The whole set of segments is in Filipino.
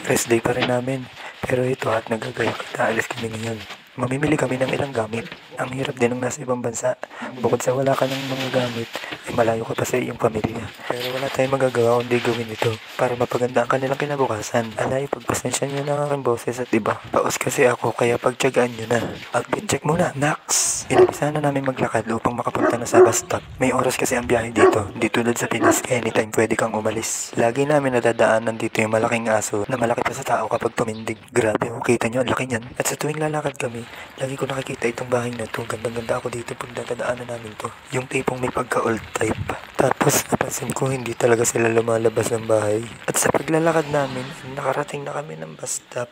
Rest day pa rin namin. Pero ito at nagagaya kita, alis kami ngayon. Mamimili kami ng ilang gamit. Ang hirap din ng nasa ibang bansa. Bukod sa wala ka ng mga gamit, ay malayo ka pa sa iyong pamilya. Pero wala tayong magagawa kundi gawin ito para mapaganda ang kanilang kinabukasan. Alay, pagpasensya nyo na ang aking boses at iba. Paus kasi ako, kaya pagtyagaan nyo na. Outfit check muna, Nax! Inabisa na namin maglakad upang makapunta na sa bus stop. May oras kasi ang biyahe dito. Di tulad sa Pinas, anytime pwede kang umalis. Lagi namin nadadaanan dito yung malaking aso na malaki pa sa tao kapag tumindig. Grabe, kita nyo, ang laki niyan. At sa tuwing lalakad kami, lagi ko nakikita itong bahay na to. Gandang-ganda ako dito pag dadaanan namin to. Yung tipong may pagka-old type. Tapos napansin ko hindi talaga sila lumalabas ng bahay. At sa paglalakad namin, nakarating na kami ng bus stop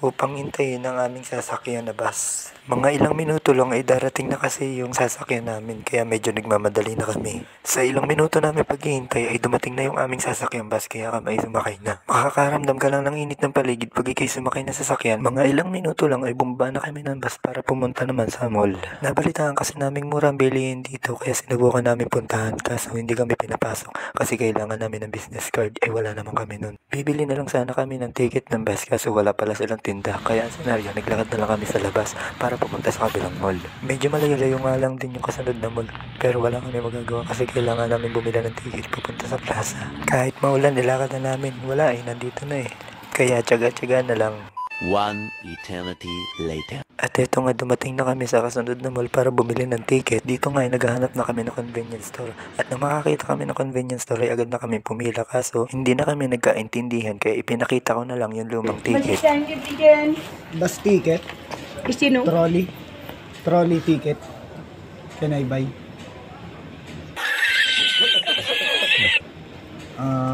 upang hintayin ang aming sasakyan na bus. Mga ilang minuto lang ay darating na kasi yung sasakyan namin kaya medyo nagmamadali na kami. Sa ilang minuto namin paghihintay ay dumating na yung aming sasakyan bus kaya kami ay sumakay na. Makakaramdam ka lang ng init ng paligid pag ikay sumakay na sasakyan. Mga ilang minuto lang ay bumaba na kami ng bus para pumunta naman sa mall. Nabalitaan kasi naming murang bilihin dito kaya sinubukan namin puntahan kaso hindi kami pinapasok kasi kailangan namin ng business card ay wala naman kami nun. Bibili na lang sana kami ng ticket ng bus kaso wala pala silang tinda kaya ang senaryo naglakad na lang kami sa labas para pumunta sa kabilang mall. Medyo malayo-layo nga lang din yung kasunod na mall pero wala kami magagawa kasi kailangan namin bumili ng ticket pupunta sa plaza. Kahit maulan nilakad na namin, wala eh, nandito na eh. Kaya tiyaga-tiyaga na lang. One eternity later. At eto nga dumating na kami sa kasunod na mall para bumili ng ticket. Dito nga ay naghahanap na kami ng convenience store. At nang makakita kami ng convenience store ay agad na kami pumila kaso hindi na kami nagkaintindihan kaya ipinakita ko na lang yung lumang ticket. Bus ticket, Sino? trolley ticket. Can I buy?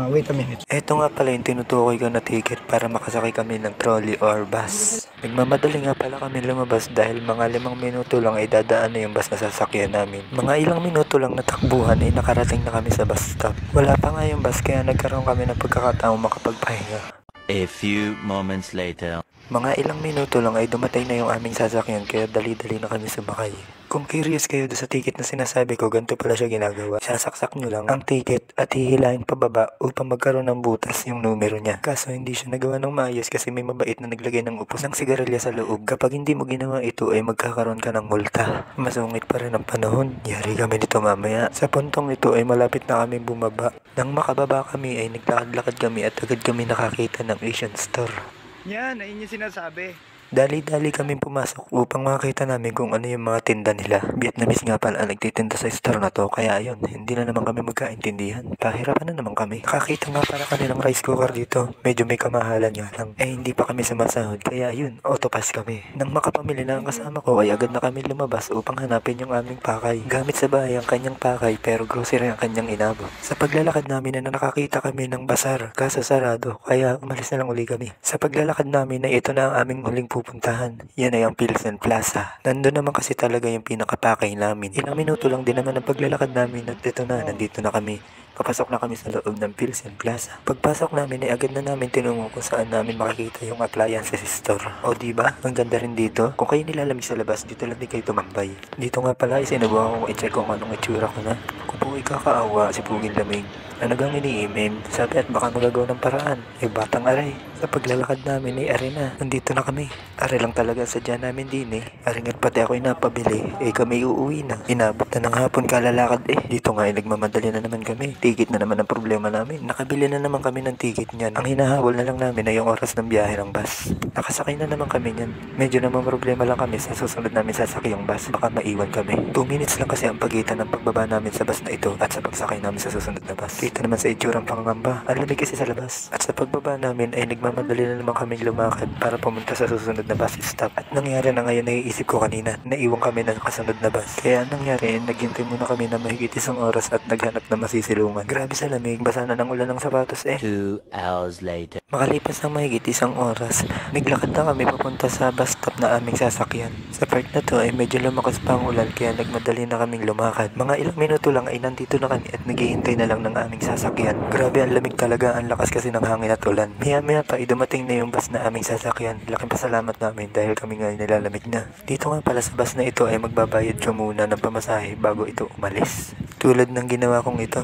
Wait a minute. Eto nga pala yung tinutukoy ko na ticket para makasakay kami ng trolley or bus. Nagmamadali nga pala kami lumabas dahil mga 5 minuto lang ay dadaan na yung bus na sasakyan namin. Mga ilang minuto lang natakbuhan ay nakarating na kami sa bus stop. Wala pa nga yung bus kaya nagkaroon kami ng pagkakataong makapagpahinga. A few moments later. Mga ilang minuto lang ay dumatay na yung aming sasakyan kaya dali-dali na kami sumakay. Kung curious kayo sa ticket na sinasabi ko, ganito pala siya ginagawa. Sasaksak nyo lang ang ticket at hihilahin pababa upang magkaroon ng butas yung numero niya. Kaso hindi siya nagawa ng maayos kasi may mabait na naglagay ng upos ng sigarilya sa loob. Kapag hindi mo ginawa ito ay magkakaroon ka ng multa. Masungit pa rin ang panahon. Yari kami nito mamaya. Sa puntong ito ay malapit na kami bumaba. Nang makababa kami ay naglakad-lakad kami at agad kami nakakita ng Asian store. Yan, ayun yung sinasabi. Dali-dali kami pumasok upang makita namin kung ano yung mga tinda nila. Vietnamese nga pala ang nagtitinda sa store na to kaya ayun, hindi na naman kami magkaintindihan. Pahirapan na naman kami. Nakakita nga para kanilang rice cooker dito. Medyo may kamahalan nga lang. Hindi pa kami sumasahod kaya ayun, autopass kami. Nang makapamili na ang kasama ko ay agad na kami lumabas upang hanapin yung aming pakay. Gamit sa bahay ang kanyang pakay pero grocery ang kanyang inabot. Sa paglalakad namin na nakakita kami ng basar kaso sarado kaya umalis na lang uli kami. Sa paglalakad namin ay ito na ang aming huling pupuntahan. Yan ay ang Pilsen Plaza. Nandun naman kasi talaga yung pinakapakay namin. Ilang minuto lang din naman ang paglalakad namin at ito na, nandito na kami. Papasok na kami sa loob ng Pilsen Plaza. Pagpasok namin ay agad na namin tinungo kung saan namin makikita yung appliances store. O diba? Ang ganda rin dito. Kung kayo nilalamig sa labas, dito lang din kayo tumambay. Dito nga pala, isinubukan kong i-check kung anong itsura ko na. Kung po ikakaawa, si Puging Lamig. Ano gang iniimim? Sabi at baka magagawa ng paraan. Batang aray. Sa paglalakad namin ay aray na. Nandito na kami. Aray lang talaga sadya namin din eh. Aray nga't pati ako'y napabili. Kami uuwi na. Inabot na ng hapon kalalakad Dito nga ay nagmamadali na naman kami. Ticket na naman ang problema namin. Nakabili na naman kami ng ticket niyan. Ang hinahabol na lang namin ay yung oras ng biyahe ng bus. Nakasakay na naman kami niyan. Medyo naman problema lang kami sa susunod namin sasakay yung bus. Baka maiwan kami. 2 minutes lang kasi ang pagitan ng pagbaba namin sa bus na ito at sa pagsakay namin sa susunod na bus. Kita naman sa itsurang pangangamba. Ang lamig kasi sa labas. At sa pagbaba namin ay nagmamadali na naman kaming lumakad para pumunta sa susunod na bus stop. At nangyari na ngayon naiisip ko kanina. Naiwan kami ng kasunod na bus. Kaya nangyari naghintay muna kami na mahigit 1 oras at naghanap na masisilungan. Grabe sa lamig. Basa na ng ulan ng sapatos 2 hours later. Makalipas ng mahigit 1 oras, naglakad na kami papunta sa bus stop na aming sasakyan. Sa part na to ay medyo lumakas pa ang ulan kaya nagmadali na kaming lumakad. Mga ilang minuto lang ay nandito na kami at naghihintay na lang ng aming sasakyan. Grabe ang lamig talaga, ang lakas kasi ng hangin at ulan. Maya pa ay dumating na yung bus na aming sasakyan. Laking pasalamat namin dahil kami nga nilalamig na. Dito nga pala sa bus na ito ay magbabayad ka muna ng pamasahe bago ito umalis. Tulad ng ginawa kong ito.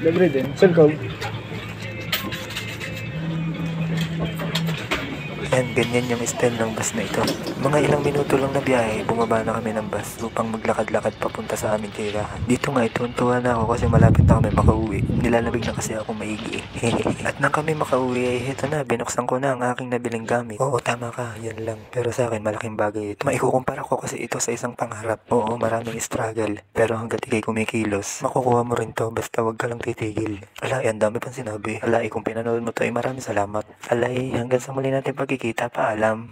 Libre din. Saan ka? Yan, ganyan yung style ng bus na ito. Mga ilang minuto lang na biyahe, bumaba na kami ng bus upang maglakad-lakad papunta sa aming tirahan. Dito nga, tuwan-tuwa na ako kasi malapit na kami makauwi. Nilalamig na kasi ako maigi. At nang kami makauwi ay heto na, binuksan ko na ang aking nabiling gamit. Oo, tama ka, yan lang. Pero sa akin, malaking bagay ito. Maikukumpara ko kasi ito sa isang pangarap. Oo, maraming struggle. Pero hanggat ikay kumikilos, makukuha mo rin to basta wag ka lang titigil. Alay, ang dami pang sinabi. Alay, kung pinanood mo to ay maraming salamat. Alay, hanggang sa muli natin pagkikita, paalam.